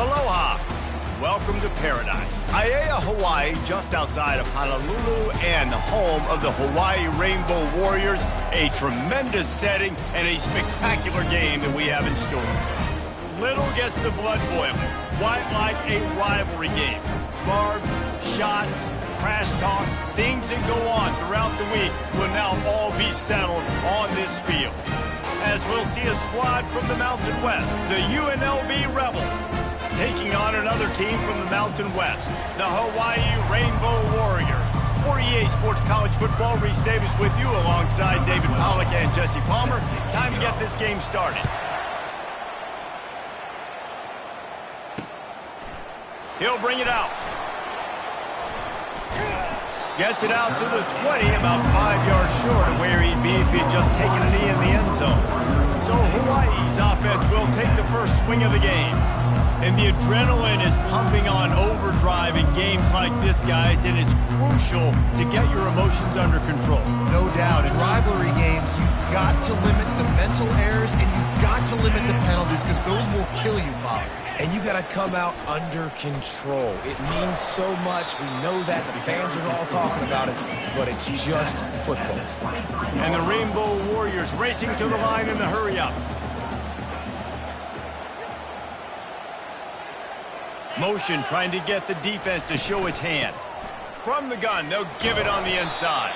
Aloha. Welcome to paradise. Aiea, Hawaii, just outside of Honolulu and the home of the Hawaii Rainbow Warriors. A tremendous setting and a spectacular game that we have in store. Little gets the blood boiling. Quite like a rivalry game. Barbs, shots, trash talk, things that go on throughout the week will now all be settled on this field. As we'll see a squad from the Mountain West, the UNLV Rebels, taking on another team from the Mountain West, the Hawaii Rainbow Warriors. For EA Sports College Football, Reese Davis with you alongside David Pollack and Jesse Palmer. Time to get this game started. He'll bring it out. Gets it out to the 20, about 5 yards short of where he'd be if he had just taken a knee in the end zone. So Hawaii's offense will take the first swing of the game. And the adrenaline is pumping on overdrive in games like this, guys, and it's crucial to get your emotions under control. No doubt. In rivalry games, you've got to limit the mental errors and you've got to limit the penalties because those will kill you, Bob. And you got to come out under control. It means so much. We know that. The fans are all talking about it, but it's just football. And the Rainbow Warriors racing to the line in the hurry-up. Motion trying to get the defense to show its hand. From the gun, they'll give it on the inside.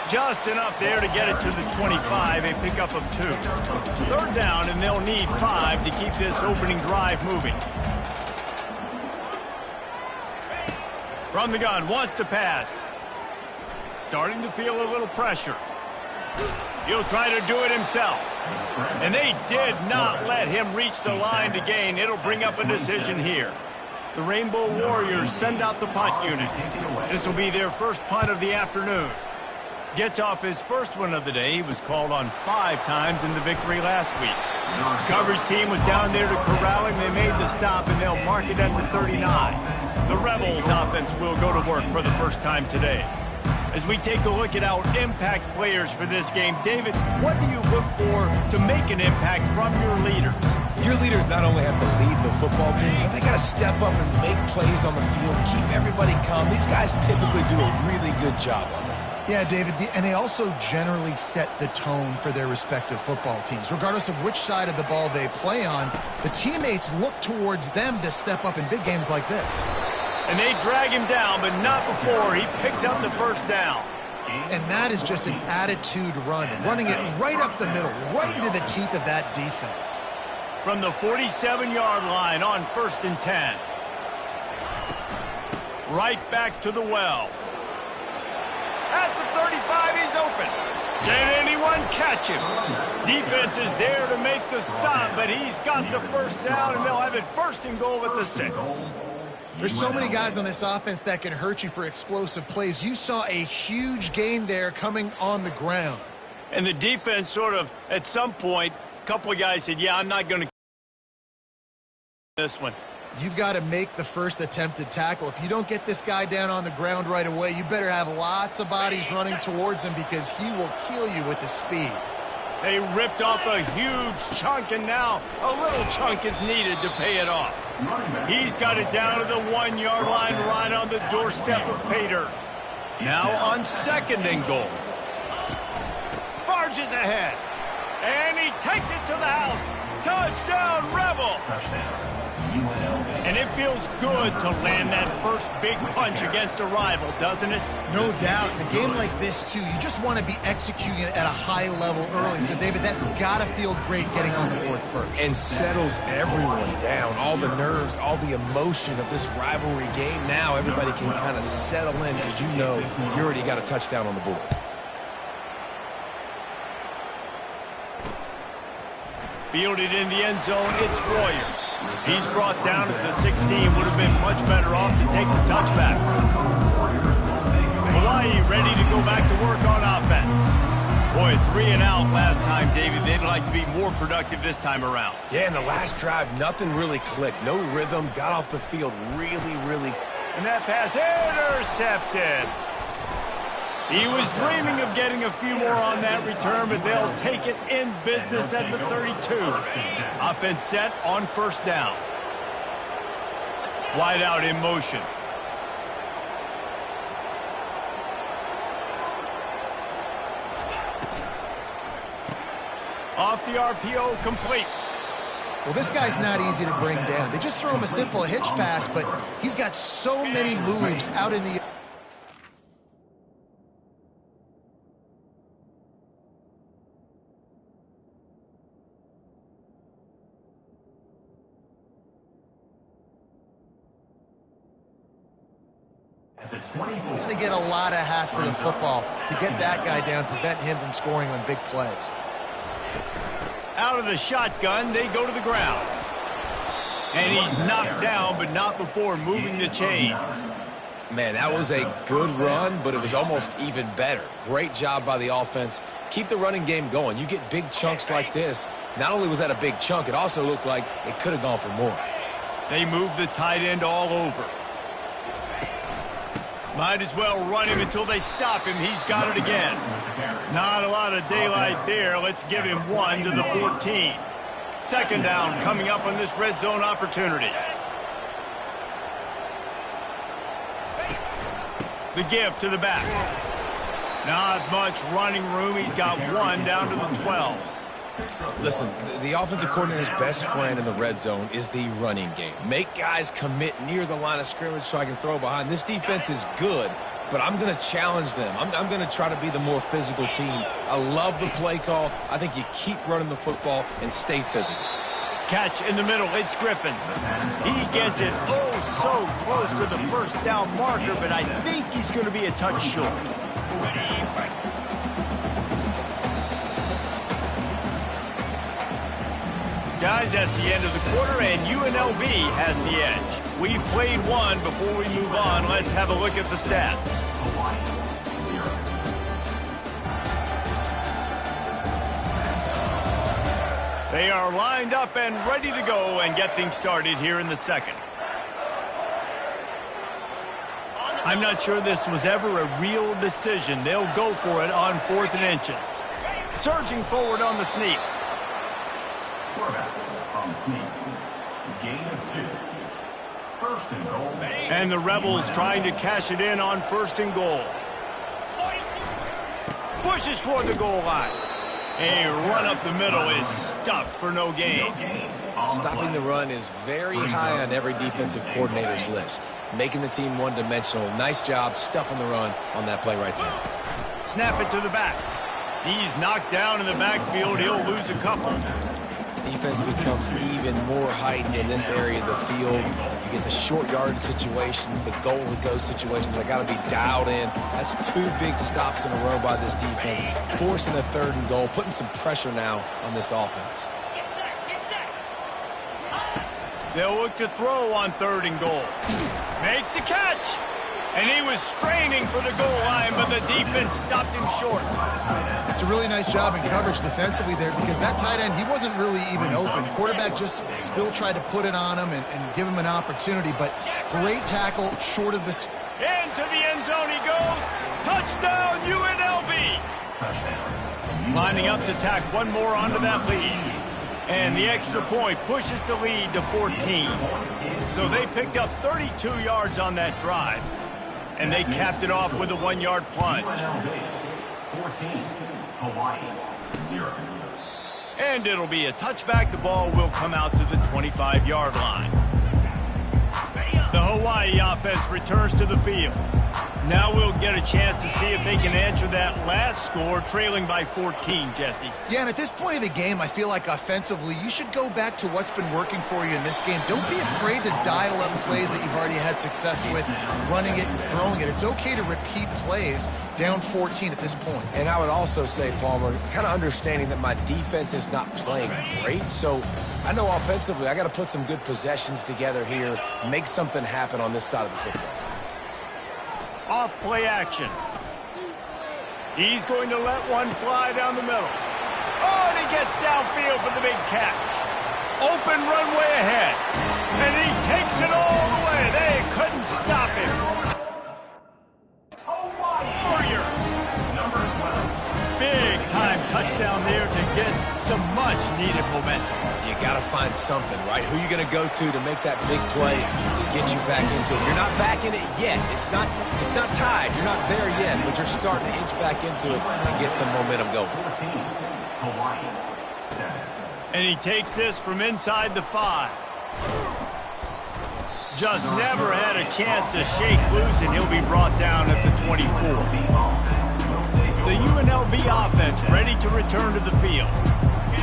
Just enough there to get it to the 25, a pickup of 2. Third down, and they'll need 5 to keep this opening drive moving. From the gun, wants to pass. Starting to feel a little pressure. He'll try to do it himself. And they did not let him reach the line to gain. It'll bring up a decision here. The Rainbow Warriors send out the punt unit. This will be their first punt of the afternoon. Gets off his first one of the day. He was called on 5 times in the victory last week. Coverage team was down there to corral him. They made the stop, and they'll mark it at the 39. The Rebels offense will go to work for the first time today. As we take a look at our impact players for this game, David, what do you look for to make an impact from your leaders? Your leaders not only have to lead the football team, but they got to step up and make plays on the field, keep everybody calm. These guys typically do a really good job of it. Yeah, David, and they also generally set the tone for their respective football teams. Regardless of which side of the ball they play on, the teammates look towards them to step up in big games like this. And they drag him down, but not before he picks up the first down. And that is just an attitude run, running it right up the middle, right into the teeth of that defense. From the 47-yard line on 1st and 10. Right back to the well. At the 35, he's open. Can anyone catch him? Defense is there to make the stop, but he's got the first down, and they'll have it 1st and goal at the 6. There's so many guys on this offense that can hurt you for explosive plays. You saw a huge gain there coming on the ground. And the defense sort of, at some point, a couple of guys said, yeah, I'm not going to this one. You've got to make the first attempted tackle. If you don't get this guy down on the ground right away, you better have lots of bodies running towards him because he will kill you with his speed. They ripped off a huge chunk, and now a little chunk is needed to pay it off. He's got it down to the 1-yard line right on the doorstep of Pater. Now on 2nd and goal. Barges ahead. And he takes it to the house. Touchdown, Rebels! And it feels good to land that first big punch against a rival, doesn't it? No doubt. In a game like this, too, you just want to be executing it at a high level early. So, David, that's got to feel great getting on the board first. And settles everyone down. All the nerves, all the emotion of this rivalry game. Now everybody can kind of settle in because you know you already got a touchdown on the board. Fielded in the end zone, it's Royer. He's brought down at the 16. Would have been much better off to take the touchback. Hawaii ready to go back to work on offense. Boy, 3 and out last time, David. They'd like to be more productive this time around. Yeah, in the last drive, nothing really clicked. No rhythm, got off the field really. And that pass intercepted. He was dreaming of getting a few more on that return, but they'll take it in business at the 32. Offense set on 1st down. Wide out in motion. Off the RPO, complete. Well, this guy's not easy to bring down. They just throw him a simple hitch pass, but he's got so many moves out in the... Got to get a lot of hats to the football to get that guy down, prevent him from scoring on big plays. Out of the shotgun, they go to the ground. And he's knocked down, but not before moving the chains. Man, that was a good run, but it was almost even better. Great job by the offense. Keep the running game going. You get big chunks like this. Not only was that a big chunk, it also looked like it could have gone for more. They move the tight end all over. Might as well run him until they stop him. He's got it again. Not a lot of daylight there. Let's give him 1 to the 14. Second down coming up on this red zone opportunity. The give to the back. Not much running room. He's got 1 down to the 12. Listen, the offensive coordinator's best friend in the red zone is the running game. Make guys commit near the line of scrimmage so I can throw behind. This defense is good, but I'm going to challenge them. I'm going to try to be the more physical team. I love the play call. I think you keep running the football and stay physical. Catch in the middle. It's Griffin. He gets it so close to the first down marker, but I think he's going to be a touch short. Guys, that's the end of the quarter, and UNLV has the edge. We've played one. Before we move on, let's have a look at the stats. They are lined up and ready to go and get things started here in the second. I'm not sure this was ever a real decision. They'll go for it on 4th and inches. Surging forward on the sneak. On the sneak. Gain of 2. First and goal. And the Rebels trying to cash it in on 1st and goal. Pushes toward the goal line. A run up the middle is stuffed for no gain. Stopping the run is very high on every defensive coordinator's list. Making the team one-dimensional. Nice job stuffing the run on that play right there. Snap it to the back. He's knocked down in the backfield. He'll lose a couple. Defense becomes even more heightened in this area of the field. You get the short yard situations, the goal-to-go situations. They got to be dialed in. That's 2 big stops in a row by this defense, forcing a 3rd and goal, putting some pressure now on this offense. They'll look to throw on 3rd and goal. Makes the catch. And he was straining for the goal line, but the defense stopped him short. It's a really nice job in coverage defensively there because that tight end, he wasn't really even open. Quarterback just still tried to put it on him and give him an opportunity, but great tackle short of the... Into the end zone he goes. Touchdown, UNLV. Lining up to tack one more onto that lead. And the extra point pushes the lead to 14. So they picked up 32 yards on that drive. And they capped it off with a 1-yard plunge. 14, Hawaii, 0. And it'll be a touchback. The ball will come out to the 25-yard line. The Hawaii offense returns to the field. Now we'll get a chance to see if they can answer that last score, trailing by 14, Jesse. Yeah, and at this point of the game, I feel like offensively, you should go back to what's been working for you in this game. Don't be afraid to dial up plays that you've already had success with, running it and throwing it. It's okay to repeat plays down 14 at this point. And I would also say, Palmer, kind of understanding that my defense is not playing great, so I know offensively I got to put some good possessions together here, make something happen on this side of the football. Off play action. He's going to let one fly down the middle. Oh, and he gets downfield for the big catch. Open runway ahead. And he takes it all the way. They couldn't stop him. Warrior. Big time touchdown there to get some much-needed momentum. You got to find something, right? Who are you going to go to make that big play to get you back into it? You're not back in it yet. It's not tied. You're not there yet, but you're starting to inch back into it and get some momentum going. And he takes this from inside the 5. Just never had a chance to shake loose, and he'll be brought down at the 24. The UNLV offense ready to return to the field.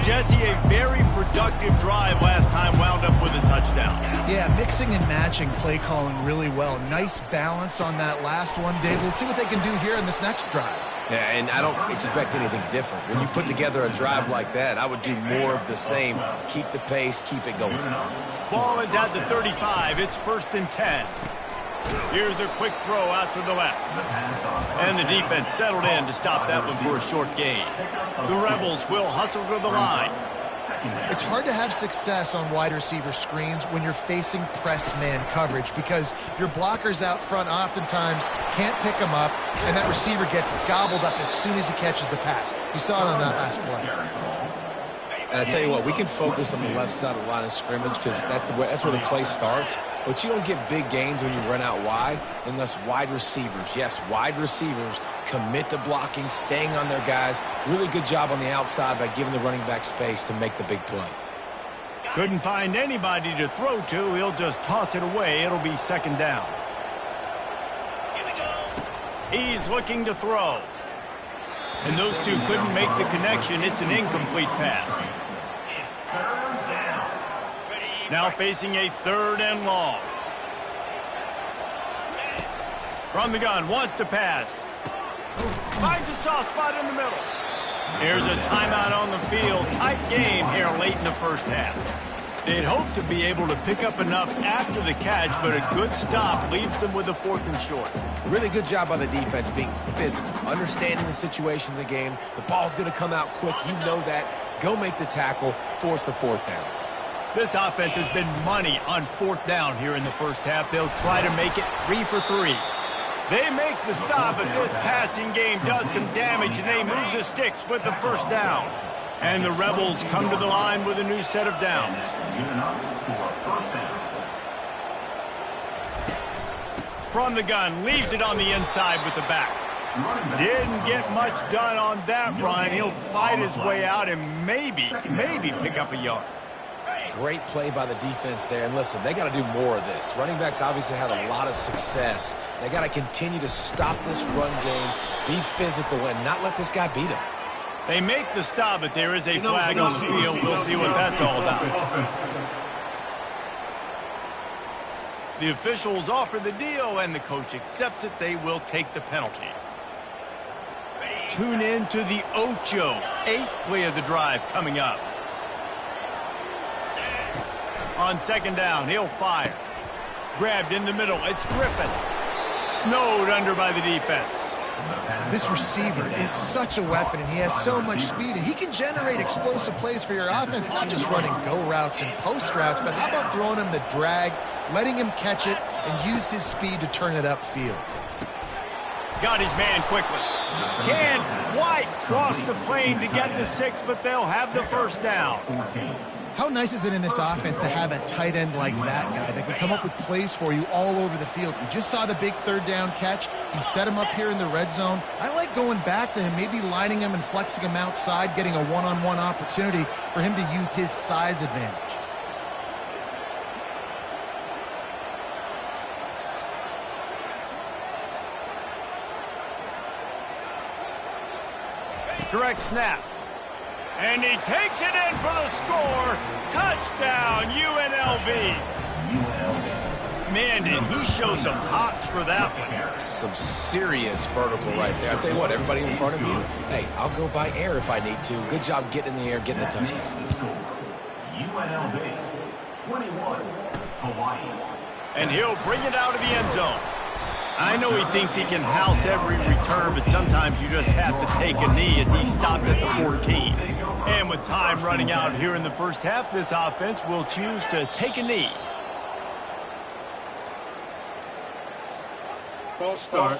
Jesse, a very productive drive last time, wound up with a touchdown. Yeah, mixing and matching play calling really well. Nice balance on that last one, Dave. Let's see what they can do here in this next drive. Yeah, and I don't expect anything different. When you put together a drive like that, I would do more of the same. Keep the pace, keep it going. Ball is at the 35. It's 1st and 10. Here's a quick throw out to the left. And the defense settled in to stop that one for a short gain. The Rebels will hustle to the line. It's hard to have success on wide receiver screens when you're facing press man coverage because your blockers out front oftentimes can't pick them up, and that receiver gets gobbled up as soon as he catches the pass. You saw it on that last play. And I tell you what, we can focus on the left side of the line of scrimmage because that's where the play starts. But you don't get big gains when you run out wide unless wide receivers, yes, wide receivers, commit to blocking, staying on their guys. Really good job on the outside by giving the running back space to make the big play. Couldn't find anybody to throw to. He'll just toss it away. It'll be 2nd down. He's looking to throw. And those two couldn't make the connection. It's an incomplete pass. Now facing a 3rd and long. From the gun, wants to pass. Finds a soft spot in the middle. Here's a timeout on the field. Tight game here late in the first half. They'd hoped to be able to pick up enough after the catch, but a good stop leaves them with a 4th and short. Really good job by the defense being physical, understanding the situation in the game. The ball's going to come out quick. You know that. Go make the tackle, force the 4th down. This offense has been money on 4th down here in the first half. They'll try to make it 3 for 3. They make the stop, but this passing game does some damage, and they move the sticks with the 1st down. And the Rebels come to the line with a new set of downs. From the gun, leaves it on the inside with the back. Didn't get much done on that run. He'll fight his way out and maybe pick up a yard. Great play by the defense there. And listen, they got to do more of this. Running backs obviously had a lot of success. They got to continue to stop this run game, be physical, and not let this guy beat them. They make the stop, but there is a flag on the field. We'll see what that's all about. The officials offer the deal, and the coach accepts it. They will take the penalty. Tune in to the Ocho. 8th play of the drive coming up. On 2nd down, he'll fire. Grabbed in the middle. It's Griffin. Snowed under by the defense. This receiver is such a weapon, and he has so much speed, and he can generate explosive plays for your offense, not just running go routes and post routes, but how about throwing him the drag, letting him catch it, and use his speed to turn it upfield. Got his man quickly. Can White cross the plane to get the 6, but they'll have the 1st down. How nice is it in this offense to have a tight end like that guy that can come up with plays for you all over the field? We just saw the big 3rd down catch. He set him up here in the red zone. I like going back to him, maybe lining him and flexing him outside, getting a one-on-one opportunity for him to use his size advantage. Direct snap. And he takes it in for the score. Touchdown, UNLV. Man, did he show some hops for that one. Some serious vertical right there. I'll tell you what, everybody in front of you, hey, I'll go by air if I need to. Good job getting in the air, getting the touchdown. UNLV 21, Hawaii. And he'll bring it out of the end zone. I know he thinks he can house every return, but sometimes you just have to take a knee as he stopped at the 14. And with time running out here in the first half, this offense will choose to take a knee. False start.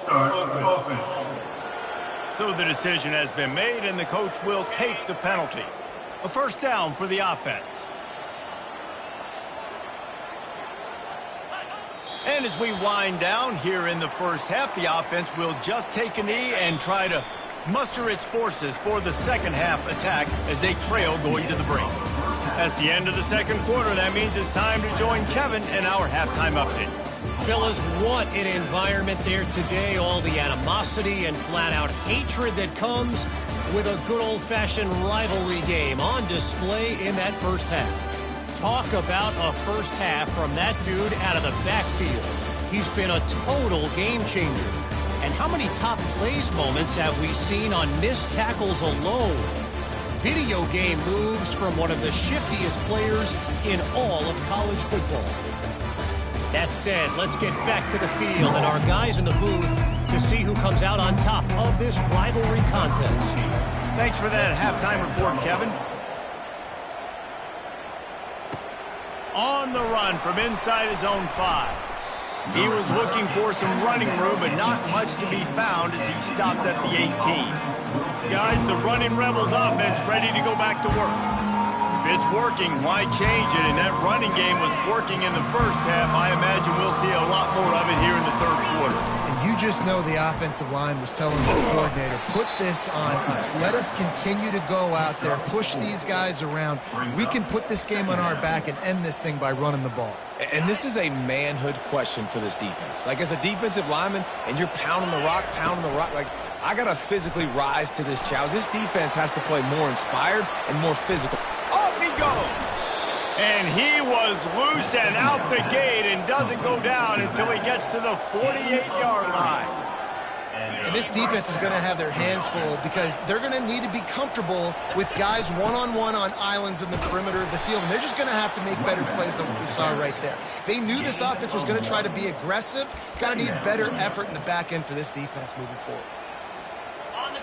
So the decision has been made, and the coach will take the penalty. A first down for the offense. And as we wind down here in the first half, the offense will just take a knee and try to muster its forces for the second half attack as they trail going to the break. That's the end of the second quarter. That means it's time to join Kevin in our halftime update. Fellas, what an environment there today. All the animosity and flat-out hatred that comes with a good old-fashioned rivalry game on display in that first half. Talk about a first half from that dude out of the backfield. He's been a total game changer. And how many top plays moments have we seen on missed tackles alone? Video game moves from one of the shiftiest players in all of college football. That said, let's get back to the field and our guys in the booth to see who comes out on top of this rivalry contest. Thanks for that halftime report, Kevin. On the run from inside his own 5. He was looking for some running room, but not much to be found as he stopped at the 18. Guys, the running Rebels offense ready to go back to work. If it's working, why change it? And that running game was working in the first half. I imagine we'll see a lot more of it here in the third quarter. And you just know the offensive line was telling the coordinator, put this on us. Let us continue to go out there, push these guys around. We can put this game on our back and end this thing by running the ball. And this is a manhood question for this defense. Like, as a defensive lineman, and you're pounding the rock, like, I got to physically rise to this challenge. This defense has to play more inspired and more physical. Off he goes. And he was loose and out the gate and doesn't go down until he gets to the 48-yard line. And this defense is going to have their hands full because they're going to need to be comfortable with guys one-on-one on islands in the perimeter of the field. And they're just going to have to make better plays than what we saw right there. They knew this offense was going to try to be aggressive. Got to need better effort in the back end for this defense moving forward.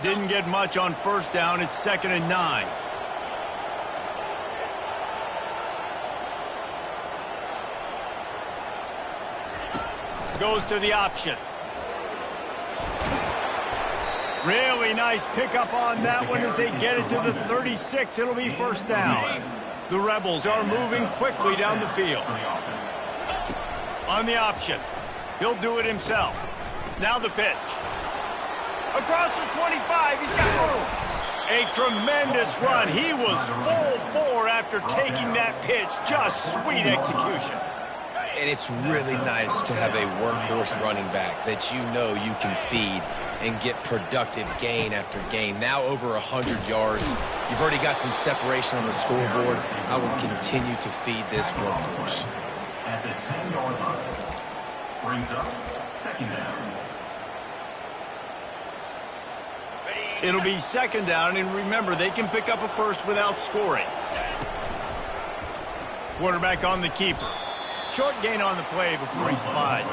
Didn't get much on first down. It's 2nd and 9. Goes to the option. Really nice pickup on that one as they get it to the 36. It'll be first down. The Rebels are moving quickly down the field. On the option. He'll do it himself. Now the pitch. Across the 25. He's got room. A tremendous run. He was full bore after taking that pitch. Just sweet execution. And it's really nice to have a workhorse running back that you know you can feed and get productive gain after gain. Now over 100 yards. You've already got some separation on the scoreboard. I will continue to feed this workhorse. At the 10-yard line, brings up 2nd down. It'll be 2nd down, and remember, they can pick up a first without scoring. Quarterback on the keeper. Short gain on the play before he slides.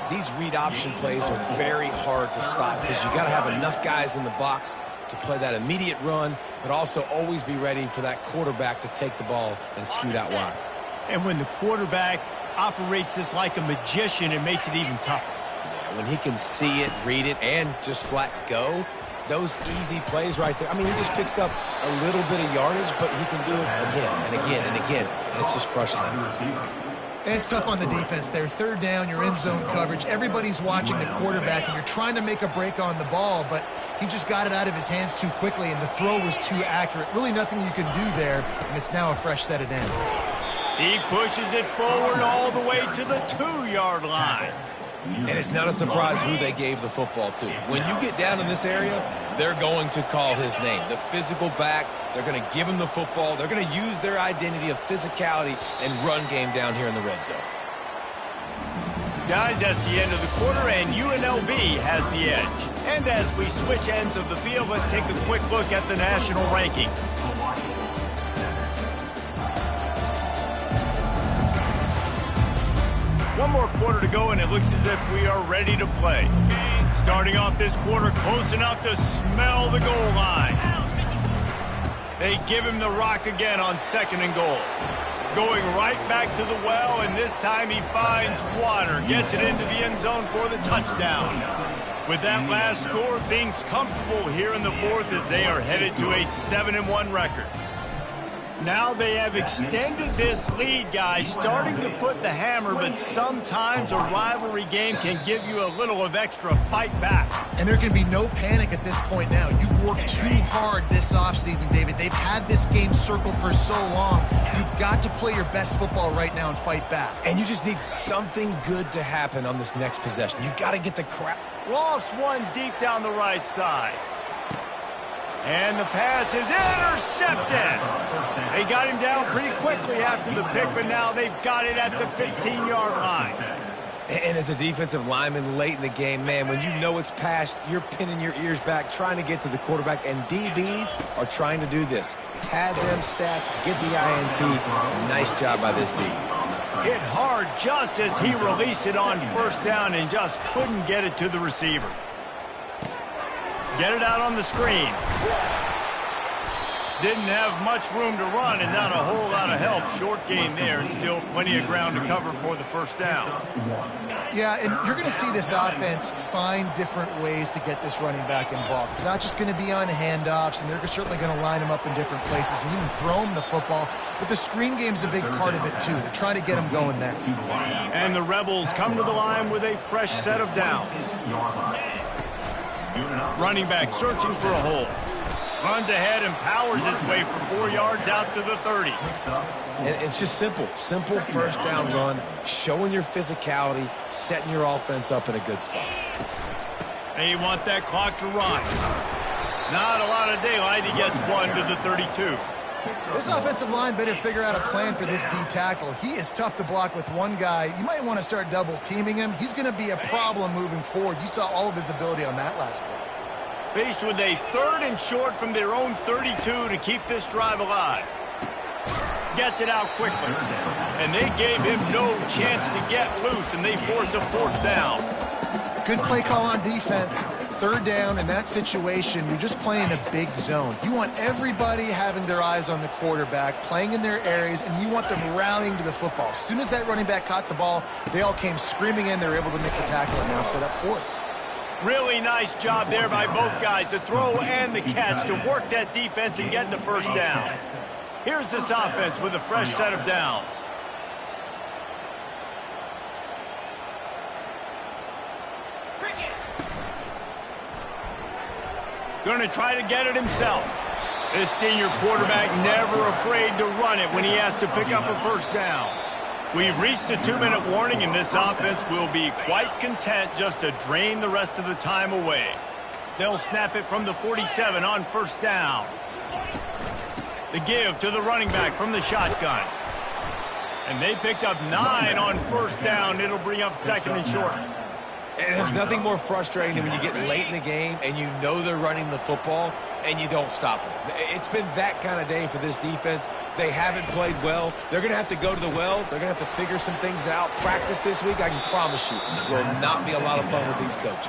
These read option plays are very hard to stop because you got to have enough guys in the box to play that immediate run, but also always be ready for that quarterback to take the ball and scoot out wide. And when the quarterback operates this like a magician, it makes it even tougher. Yeah, when he can see it, read it, and just flat go, those easy plays right there. I mean, he just picks up a little bit of yardage, but he can do it again and again and again, and it's just frustrating. And it's tough on the defense there. 3rd down, you're in zone coverage. Everybody's watching the quarterback, and you're trying to make a break on the ball, but he just got it out of his hands too quickly, and the throw was too accurate. Really nothing you can do there, and it's now a fresh set of downs. He pushes it forward all the way to the 2-yard line. And it's not a surprise who they gave the football to. When you get down in this area, they're going to call his name. The physical back, they're going to give him the football. They're going to use their identity of physicality and run game down here in the red zone. Guys, that's the end of the quarter, and UNLV has the edge. And as we switch ends of the field, let's take a quick look at the national rankings. One more quarter to go, and it looks as if we are ready to play. Starting off this quarter close enough to smell the goal line. They give him the rock again on 2nd and goal. Going right back to the well, and this time he finds water. Gets it into the end zone for the touchdown. With that last score, things comfortable here in the 4th as they are headed to a 7-1 record. Now they have extended this lead, guys, starting to put the hammer, but sometimes a rivalry game can give you a little of extra fight back. And there can be no panic at this point now. You've worked too hard this offseason, David. They've had this game circled for so long. You've got to play your best football right now and fight back. And you just need something good to happen on this next possession. You got to get the crap. Lost one deep down the right side. And the pass is intercepted. They got him down pretty quickly after the pick, but now they've got it at the 15-yard line. And as a defensive lineman late in the game, man, when you know it's passed, you're pinning your ears back, trying to get to the quarterback, and DBs are trying to do this. Pad them stats, get the INT. Nice job by this D. Hit hard just as he released it on first down and just couldn't get it to the receiver. Get it out on the screen. Didn't have much room to run and not a whole lot of help. Short gain there and still plenty of ground to cover for the first down. Yeah, and you're going to see this offense find different ways to get this running back involved. It's not just going to be on handoffs, and they're certainly going to line him up in different places and even throw him the football. But the screen game's a big part of it, too. They're trying to get him going there. And the Rebels come to the line with a fresh set of downs. Running back searching for a hole. Runs ahead and powers his way for 4 yards out to the 30. And it's just simple. Simple first down run, showing your physicality, setting your offense up in a good spot. They want that clock to run. Not a lot of daylight. He gets one to the 32. This offensive line better figure out a plan for this D tackle. He is tough to block with one guy. You might want to start double teaming him. He's going to be a problem moving forward. You saw all of his ability on that last play. Faced with a 3rd and short from their own 32 to keep this drive alive. Gets it out quickly. And they gave him no chance to get loose, and they force a 4th down. Good play call on defense. 3rd down in that situation, you're just playing a big zone. You want everybody having their eyes on the quarterback, playing in their areas, and you want them rallying to the football. As soon as that running back caught the ball, they all came screaming in. They were able to make the tackle and now set up 4th. Really nice job there by both guys, the throw and the catch, to work that defense and get the first down. Here's this offense with a fresh set of downs. Going to try to get it himself. This senior quarterback never afraid to run it when he has to pick up a first down. We've reached the 2-minute warning, and this offense will be quite content just to drain the rest of the time away. They'll snap it from the 47 on first down. The give to the running back from the shotgun. And they picked up 9 on first down. It'll bring up 2nd and short. And there's nothing more frustrating than when you get late in the game and you know they're running the football and you don't stop them. It's been that kind of day for this defense. They haven't played well. They're going to have to go to the well. They're going to have to figure some things out. Practice this week, I can promise you, will not be a lot of fun with these coaches.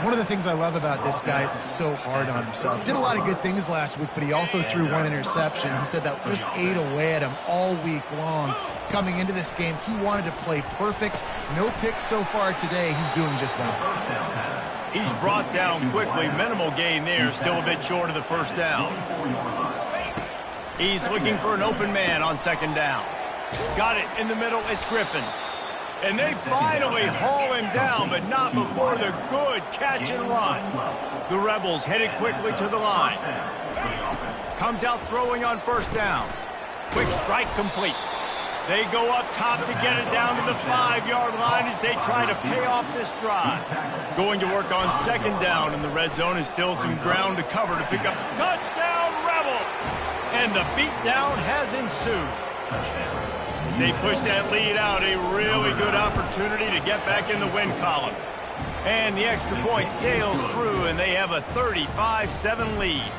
One of the things I love about this guy is he's so hard on himself. Did a lot of good things last week, but he also threw 1 interception. He said that just ate away at him all week long. Coming into this game, he wanted to play perfect. No picks so far today. He's doing just that. He's brought down quickly. Minimal gain there. Still a bit short of the first down. He's looking for an open man on 2nd down. Got it in the middle. It's Griffin. And they finally haul him down, but not before the good catch and run. The Rebels headed quickly to the line. Comes out throwing on first down. Quick strike complete. They go up top to get it down to the 5-yard line as they try to pay off this drive. Going to work on 2nd down, and the red zone is still some ground to cover to pick up. Touchdown, Rebels! And the beatdown has ensued. As they push that lead out, a really good opportunity to get back in the win column. And the extra point sails through, and they have a 35-7 lead.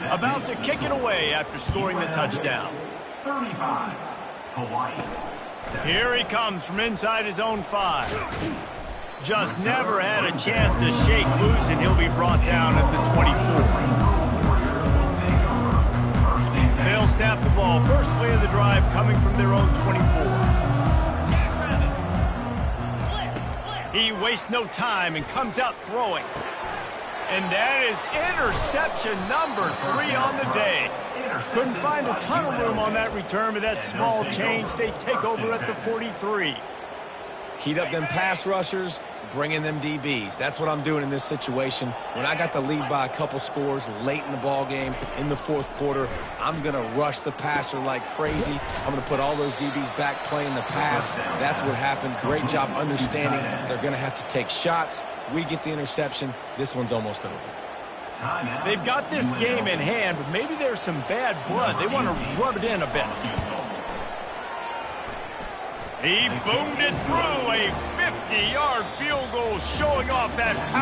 About to kick it away after scoring the touchdown. 35, Hawaii. Here he comes from inside his own 5. Just never had a chance to shake loose, and he'll be brought down at the 24. They'll snap the ball. First play of the drive coming from their own 24. He wastes no time and comes out throwing. And that is interception number 3 on the day. Couldn't find a ton of room on that return with that small change. They take over at the 43. Heat up them pass rushers, bring in them DBs. That's what I'm doing in this situation. When I got the lead by a couple scores late in the ball game in the fourth quarter, I'm going to rush the passer like crazy. I'm going to put all those DBs back playing the pass. That's what happened. Great job understanding they're going to have to take shots. We get the interception. This one's almost over. They've got this game in hand, but maybe there's some bad blood. They want to rub it in a bit. He boomed it through a 50-yard field goal, showing off that power.